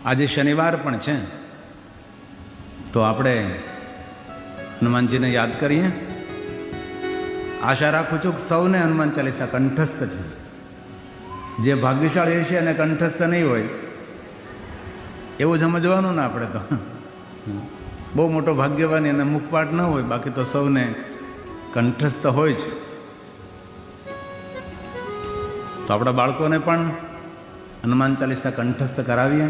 આજે શનિવાર પણ છે, તો આપણે હનુમાનજીને યાદ કરીએ. આશા રાખું છું કે સૌને હનુમાન ચાલીસા કંઠસ્થ છે. જે ભાગ્યશાળી છે અને કંઠસ્થ નહીં હોય એવું સમજવાનું ને આપણે તો બહુ મોટો ભાગ્યવાન એને મુખપાઠ ન હોય, બાકી તો સૌને કંઠસ્થ હોય છે. તો આપણા બાળકોને પણ હનુમાન ચાલીસા કંઠસ્થ કરાવીએ.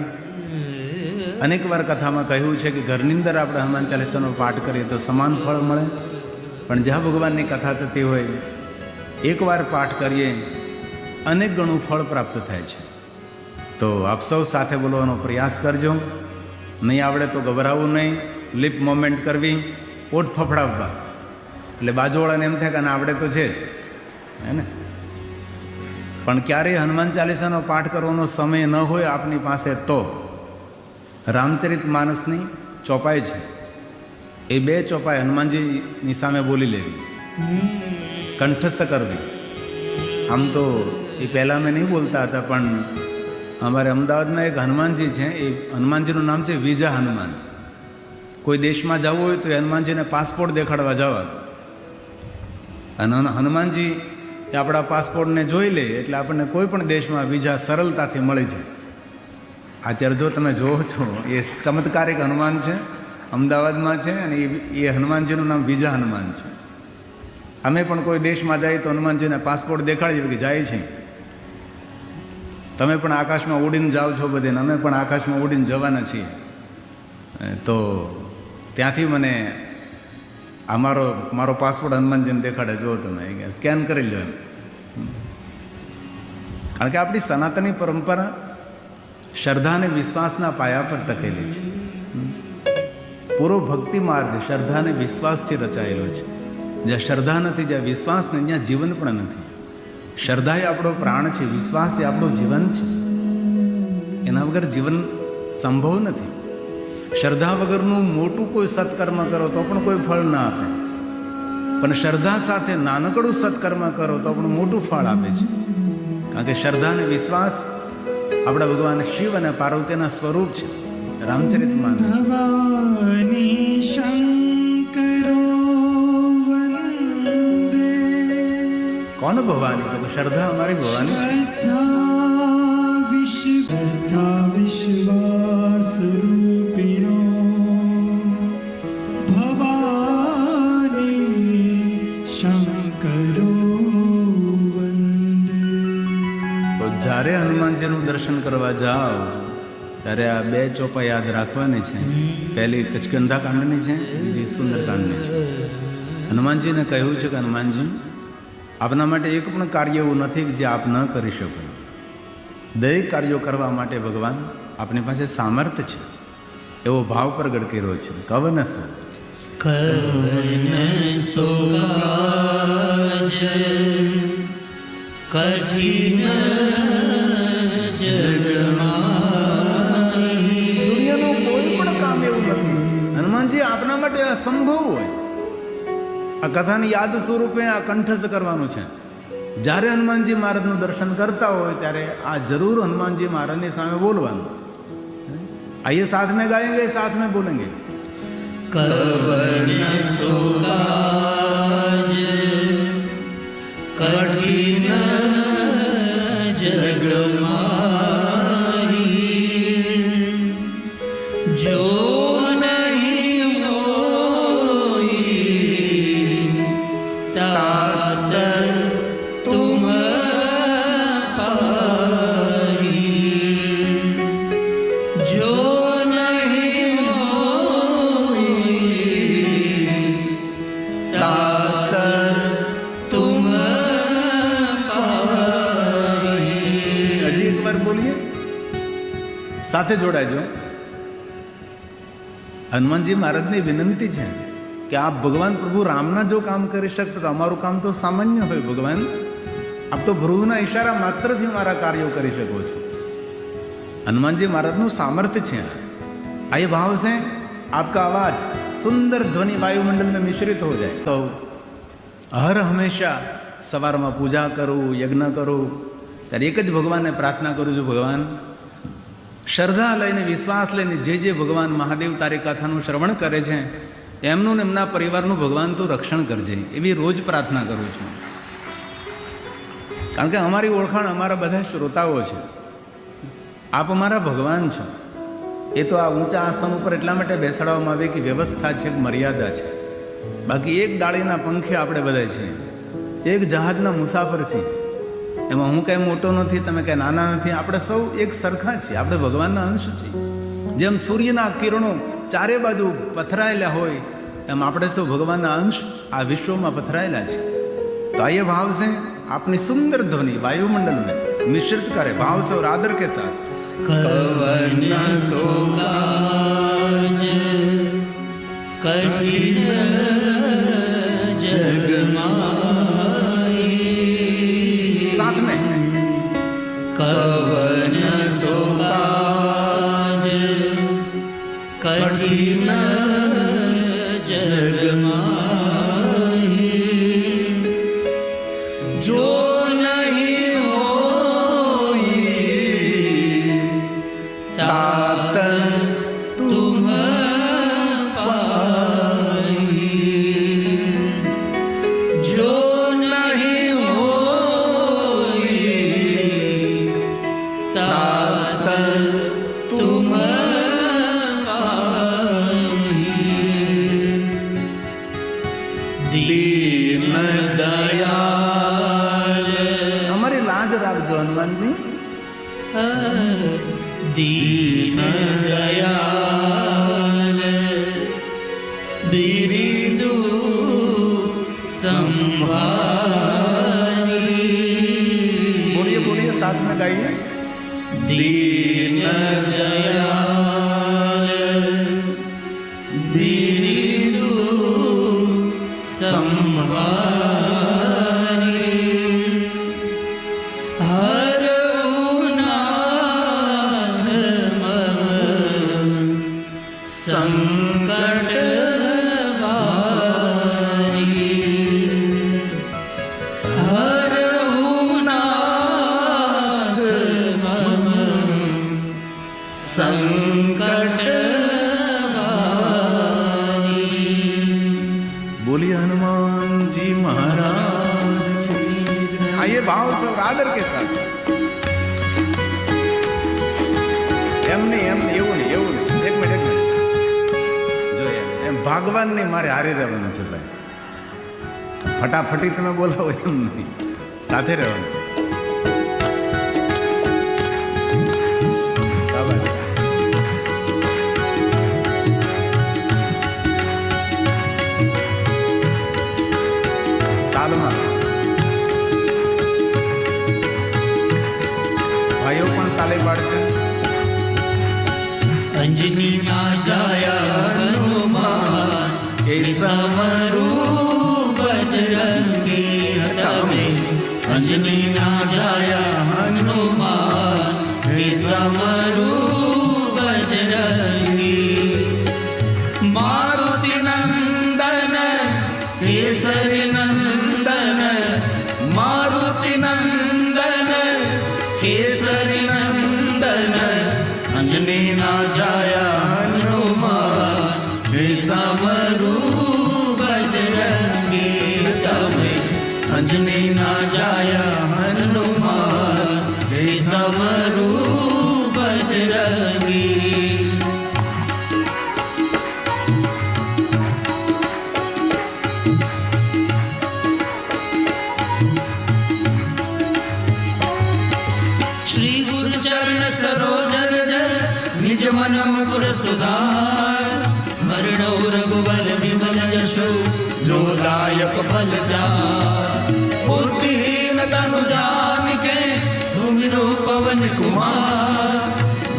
અનેક વાર કથામાં કહ્યું છે કે ઘરની અંદર આપણે હનુમાન ચાલીસાનો પાઠ કરીએ તો સમાન ફળ મળે, પણ જ્યાં ભગવાનની કથા થતી હોય એકવાર પાઠ કરીએ અનેક ગણું ફળ પ્રાપ્ત થાય છે. તો આપ સૌ સાથે બોલવાનો પ્રયાસ કરજો. નહીં આવડે તો ગભરાવું નહીં, લિપ મોમેન્ટ કરવી, ઓઠ ફફડાવવા, એટલે બાજુવાળાને એમ થાય કે આવડે તો છે જ, હે ને. પણ ક્યારેય હનુમાન ચાલીસાનો પાઠ કરવાનો સમય ન હોય આપની પાસે તો રામચરિત માનસની ચોપાઈ છે, એ 2 ચોપાઈ હનુમાનજીની સામે બોલી લેવી, કંઠસ્થ કરવી. આમ તો એ પહેલાં અમે નહીં બોલતા હતા, પણ અમારે અમદાવાદમાં એક હનુમાનજી છે, એ હનુમાનજીનું નામ છે વિજા હનુમાન. કોઈ દેશમાં જવું હોય તો એ હનુમાનજીને પાસપોર્ટ દેખાડવા જવા, અને હનુમાનજી એ આપણા પાસપોર્ટને જોઈ લે એટલે આપણને કોઈ પણ દેશમાં વિઝા સરળતાથી મળી જાય. અત્યારે જો તમે જોવો છો એ ચમત્કારિક હનુમાન છે, અમદાવાદમાં છે, અને એ હનુમાનજીનું નામ વિજા હનુમાન છે. અમે પણ કોઈ દેશમાં જઈએ તો હનુમાનજીને પાસપોર્ટ દેખાડીએ કે જાય છે. તમે પણ આકાશમાં ઉડીને જાઓ છો બધે, અમે પણ આકાશમાં ઉડીને જવાના છીએ. તો ત્યાંથી મને મારો પાસપોર્ટ હનુમાનજીને દેખાડે, જો તમે સ્કેન કરી લો. કારણ કે આપણી સનાતની પરંપરા શ્રદ્ધા અને વિશ્વાસના પાયા પર ટકેલી છે. પૂરો ભક્તિ માર્ગ શ્રદ્ધા અને વિશ્વાસથી રચાયેલો છે. જ્યાં શ્રદ્ધા નથી, જ્યાં વિશ્વાસ નથી, ત્યાં જીવન પણ નથી. શ્રદ્ધા એ આપણો પ્રાણ છે, વિશ્વાસ એ આપણું જીવન છે. એના વગર જીવન સંભવ નથી. શ્રદ્ધા વગરનું મોટું કોઈ સત્કર્મ કરો તો પણ કોઈ ફળ ના આપે, પણ શ્રદ્ધા સાથે નાનકડું સત્કર્મ કરો તો પણ મોટું ફળ આપે છે. કારણ કે શ્રદ્ધા અને વિશ્વાસ આપણા ભગવાન શિવ અને પાર્વતીના સ્વરૂપ છે. રામચરિત માનસ. કોણ ભવાની? તો શ્રદ્ધા અમારી ભવાની વિશ્વાસ રૂપિણો ભવાની શંકરો વંદે. તો જ્યારે હનુમાનજીનું દર્શન કરવા જાઓ ત્યારે આ 2 ચોપા યાદ રાખવાની છે. પહેલી કચકંધા કાંડની છે, બીજી સુંદરકાંડની છે. હનુમાનજીને કહ્યું છે કે હનુમાનજી, આપના માટે એક પણ કાર્ય એવું નથી કે જે આપ ન કરી શકો. દરેક કાર્યો કરવા માટે ભગવાન આપની પાસે સામર્થ્ય છે, એવો ભાવ પ્રગટ કર્યો છે. કવનસો દુનિયાનું કોઈ પણ કામ એવું નથી હનુમાનજી આપના માટે અસંભવ હોય. આ કથાની યાદ સ્વરૂપે આ કંઠસ્થ કરવાનું છે. જ્યારે હનુમાનજી મહારાજનું દર્શન કરતા હોય ત્યારે આ જરૂર હનુમાનજી મહારાજની સામે બોલવાનું. આइए साथ में गाएंगे, साथ में बोलेंगे. कठिन जगमाही जो नहीं होई तात तुम पाही जो नहीं होई तात तुम બોલીએ, સાથે જોડાજો. હનુમાનજી મહારાજની વિનંતી છે કે આપ ભગવાન પ્રભુ રામના જો કામ કરી શકતા તો અમારું કામ તો સામાન્ય હોય. ભગવાન, આપ તો ભ્રુવના ઈશારા માત્રથી મારા કાર્યો કરી શકો છો. હનુમાનજી महाराजનું સામર્થ્ય છે. આ ये भाव से आपका आवाज सुंदर ध्वनि वायुमंडल में मिश्रित हो जाए. तो हर हमेशा સવારમાં પૂજા કરું, યજ્ઞ કરું ત્યારે એક જ ભગવાનને પ્રાર્થના કરું છું, ભગવાન શ્રદ્ધા લઈને, વિશ્વાસ લઈને જે ભગવાન મહાદેવ તારી કથાનું શ્રવણ કરે છે એમનું ને એમના પરિવારનું ભગવાન તું રક્ષણ કરજે, એવી રોજ પ્રાર્થના કરું છું. કારણ કે અમારી ઓળખાણ અમારા બધા શ્રોતાઓ છે. આપ અમારા ભગવાન છો. એ તો આ ઊંચા આસન ઉપર એટલા માટે બેસાડવામાં આવે કે વ્યવસ્થા છે, મર્યાદા છે. બાકી એક ડાળીના પંખે આપણે બધા છીએ, એક જહાજના મુસાફર છીએ. એમાં હું કંઈ મોટો નથી, તમે કંઈ નાના નથી, આપણે સૌ એક સરખા છીએ. આપણે ભગવાનના અંશ છીએ. જેમ સૂર્યના કિરણો ચારે બાજુ પથરાયેલા હોય એમ આપણે સૌ ભગવાનના અંશ આ વિશ્વમાં પથરાયેલા છે. તો આ ये भाव से अपनी सुंदर ध्वनि वायुमंडल में मिश्रित करे, भाव से और आदर के साथ. कवन सो काज कठिन जग माई, साथ में कवन सो काज कठिन जग माई, जो नहीं होई तात तुम पाई, जो नहीं होई तात तुम पाई, दीन दयाल हमारी लाज રાખજો હનુમાનજી. दीन दयाल बिरिदु संभाली, बोलिए बोलिए, साथ में गाइए. दीन दयाल बिरिदु संभाली, हर नाथ मम संकट वारी, हर नाथ मम संकट वारी. बोलिए हनुमान जी महाराज. आइए भाव से और आदर के साथ. એમ નહીં, એવું નહીં. એક મિનિટ જોઈએ. એમ ભાગવાનની મારે હારે રહેવાનું છે ભાઈ. ફટાફટી તમે બોલાવો એમ નહીં, સાથે રહેવાનું. બરાબર. તાલમાં ભાઈઓ પણ તાલે પાડશે. अंजनी ना जाया हनुमान के समरू बजरंगी हतमे, अंजनी ना जाया हनुमान के समरू बजरंगी, मारुति नंदन केसरी नंदन, मारुति नंदन केसरी नंदन, अंजनी ना जाया हनुमान के समरू बजरंगी तमे, अंजनी ना जाया हनुमान के समरू बजरंगी. श्री गुरु चरण सरोज निज मन मुकुर सुधार, मरणो रघुबल विमल यशो जो दायक फल चार, बुद्धिहीन तनु जानिके सुमिरो पवन कुमार,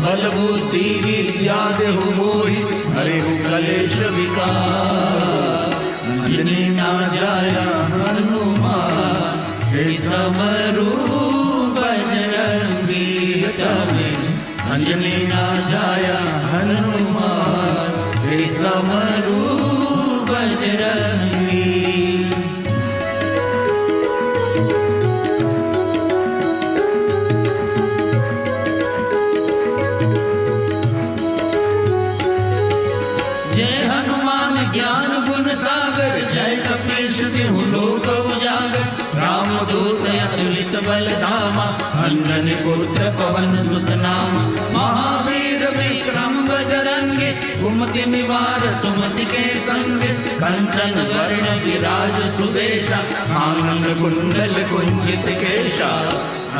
बल बुद्धि विद्या देहु मोहि हरिहु कलेश विकार, अंजनी ना जाया हनुमान के समरू बजरंगी तमे, अंजनी ना जाया हनुमान के समरू बजरंगी. सागर जय कपीश तिहु लोक उजागर रामदूत अतुलित बल धामा अंजनी पुत्र पवन सुत नामा महावीर विक्रम बजरंगी कुमति निवार सुमति के संग कंचन वर्ण विराज सुबेशा कानन कुंडल कुंचित केशा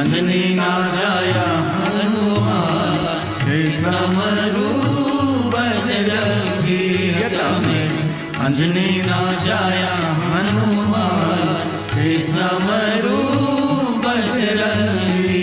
अंजनी नाजाया हनुमान हे समरू बजरंगी अंजनी नाजाया हनुमान हे समरू बजरंगी।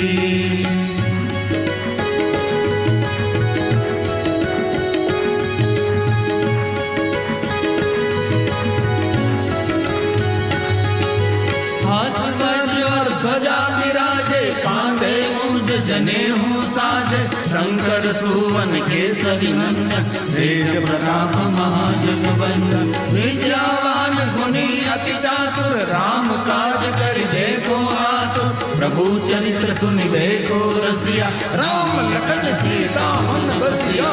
हाथ गज और ध्वजा विराजे कांधे मूंज जनेऊ साज शंकर सुवन केसरी नंदन तेज प्रताप महाजगवंदन विद्यावान गुणी अति चातुर राम काज कर देखो आतुर प्रभु चरित्र सुनिबे को रसिया राम लखन सीता मन बसिया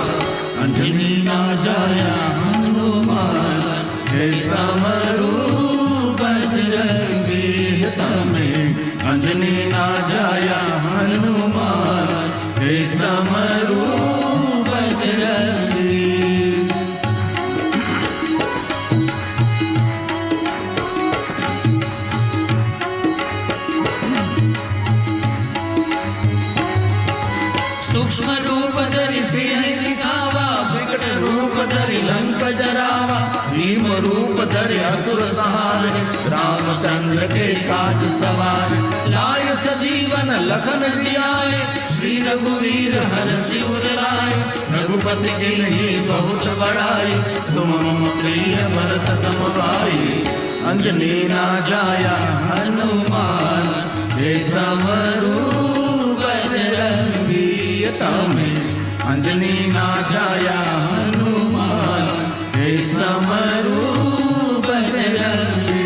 अंजनी नाजाया हनुमान हे समरू बजरंगी तमें अंजनी नाजाया हनुमान हे समरू बजरंगी। सूक्ष्म रूप धरि सिंह दिखावा विकट रूप धरि लंक जरावा भीम रूप धरि असुर संहार रामचंद्र के काज सवार लाय सजीवन लखन जियाए श्री रघुवीर हर्षि उर लाए रघुपति की नहीं बहुत बड़ाई तुम मम प्रिय भरत सम भाई अंजनी नाजाया हनुमान हे समरू बजरंगी तमें अंजनी नाजाया हनुमान हे समरू बजरंगी।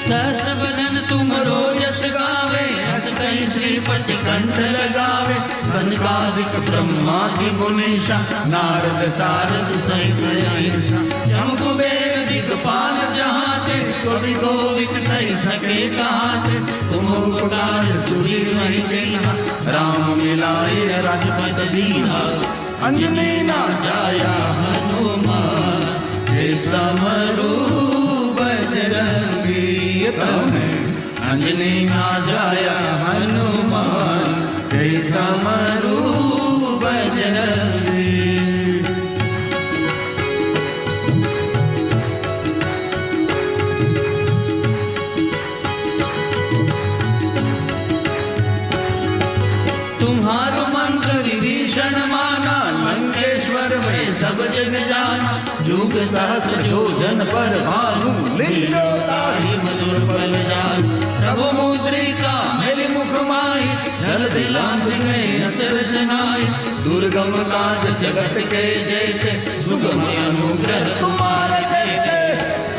सहस्र बदन तुमरो यश गावे हस कहीं श्रीपति कंठ लगावे सनकादिक ब्रह्मादि मुनीषा नारद सारद सहित अहिंसा चमक बेद दिगपाल जहाते कवि गोविंद कहि सके कहाते तुम उपकार सुरी नहीं देना राम मिलाए राजपद दीना अंजनी नाजाया हनुमान हे समरू बजरंगी तमें अंजनी नाजाया हनुमान हे समरू बजरंगी। तुम्हारो मंत्र विभीषण माना लंकेश्वर में सब जग जाना जुग सहस्र योजन पर भानु लिंगो ताहि मधुर बल जान प्रभु मुद्रिका मेलि मुख माहि जल दिलांग गए असर जनाई दुर्गम काज जगत के जेते सुगम अनुग्रह तुम्हारे देते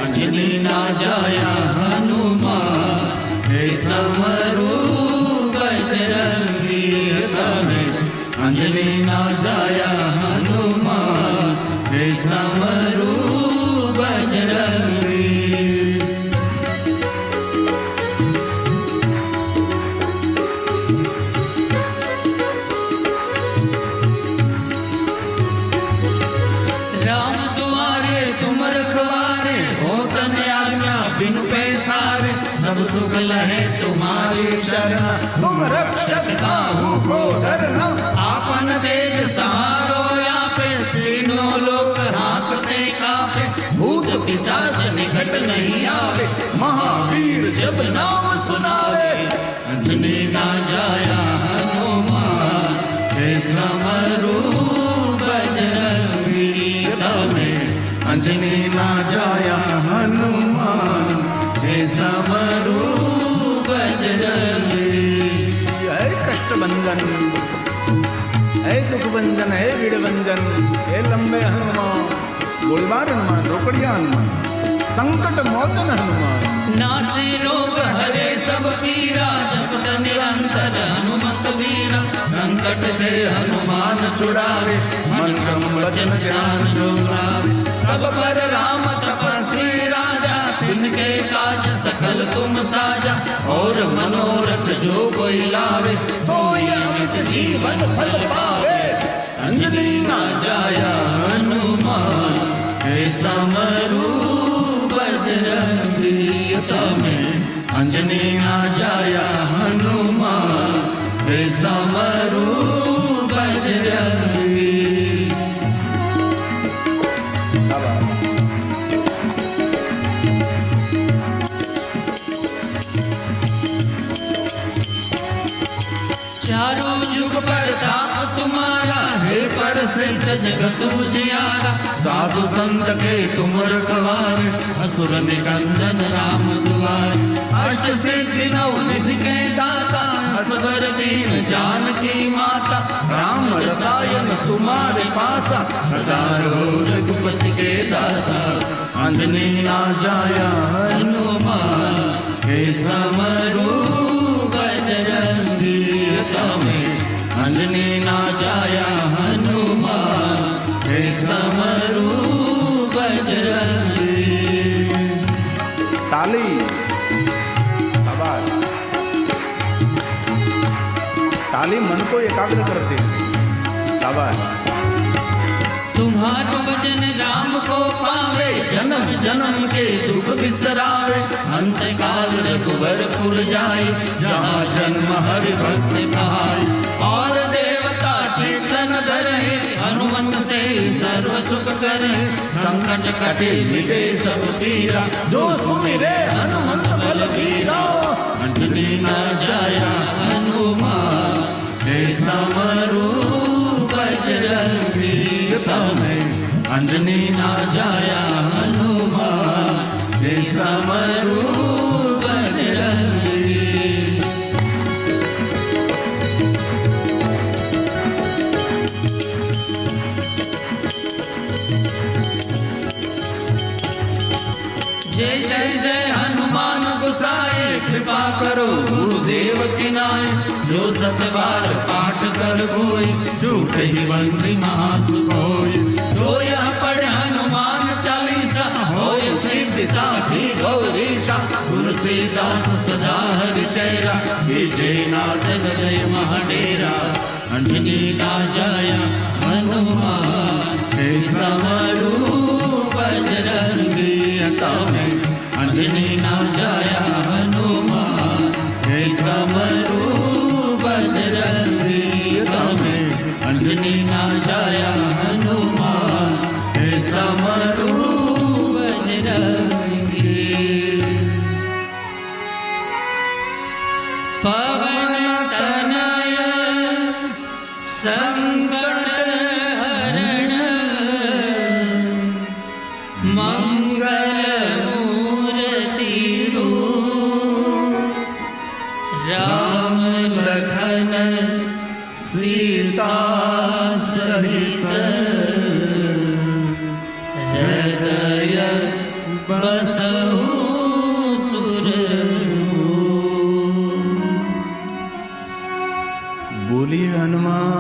अंजनी नाजाया हनुमान हे समरू बजरंगी तमें अंजनी नाजाया हनुमान हे समरू बजरंगी। राम तुम्हारे तुम रखवारे हो तन आज्ञा बिनु पैसारे सब सुख लहे तुम्हारी शरण तुम रक्षक काहू को डरना आपन तेज सहारो पे तीनों लोक हांकते कांपे भूत पिशाच निकट नहीं आवे महावीर जब नाम सुनावे अंजनी नाजाया हनुमान हे समरू बजरंगी तमें अंजनी नाजाया हनुमान हे समरू बजरंगी। हे कष्टभंजन हे दुखभंजन हे वीरभंजन हे लंबे हनुमान गोलीबार हनुमान रोकड़िया हनुमान संकट मोचन हनुमान। नासे रोग हरे सब पीरा, जपत निरंतर हनुमत वीरा। संकट से हनुमान छुड़ावे, मन क्रम वचन ध्यान जो लावे। सब पर राम तपस्वी राजा, तिनके काज सकल तुम साजा। और मनोरथ जो कोई लावे, सोई अमित जीवन फल पावे। अंजनी ना जाया हनुमान, ऐसा मरू बजरंगी तमें। अंजनी ना जाया हनुमान, ऐसा मरू बजरंगी। चारों जुग प्रताप तुम्हारा, हे प्रसिद्ध जगत उजियारा। साधु संत के तुम रखवारे, असुर निकंदन राम दुआरे। अष्ट सिद्धि नौ निधि के दाता, असवर दीन जानकी माता। राम रसायन तुम्हारे पासा, सदा रहो रघुपति के दासा। अंजनी ना जाया हनुमान, हे समरू बजरंगी तमें। अंजनी ना जाया हनुमान, हे समरू बजरंगी। ताली शाबाश। ताली मन को एकाग्र करते हैं। शाबाश। तुम्हारो वचन राम को पावे, जन्म जन्म के दुख बिसरावे। अंत काल रघुवरपुर जाए, जहाँ जन्म हरि भक्त कहाए। और देवता चेतन धरे, हनुमंत से सर्व सुख करे। संकट कटे मिटे सब पीरा, जो सुमिरे हनुमंत बलबीरा। अंजनी ना जाया हनुमान, हे समरू बजरंगी तमें। अंजनी ना जाया हनुमान, हे समरू बजरंगी। जय जय जय हनुमान गोसाई, कृपा करो गुरुदेव की नाय। जो सतबार पाठ कर कोई, झूठ ही बंदी महासुख होय। जो यह पढ़े हनुमान चालीसा, होय सिद्धि साखी गौरीशा। तुलसीदास सदा हरि चेरा, विजय नाथ हृदय महाडेरा। अंजनी ना जाया हनुमान, हे समरू बजरंगी तमें। अंजनी ना जाया हनुमान, हे समरू बजरंगी तमें। अंजनी ना जाया हनुमान, हे समरू बजरंगी। पवन तनय संकट हरण, मंगल मूर्ति रूप। राम लखन सीता सहित, हृदय बसहु सुरनूप। बोलिए हनुमान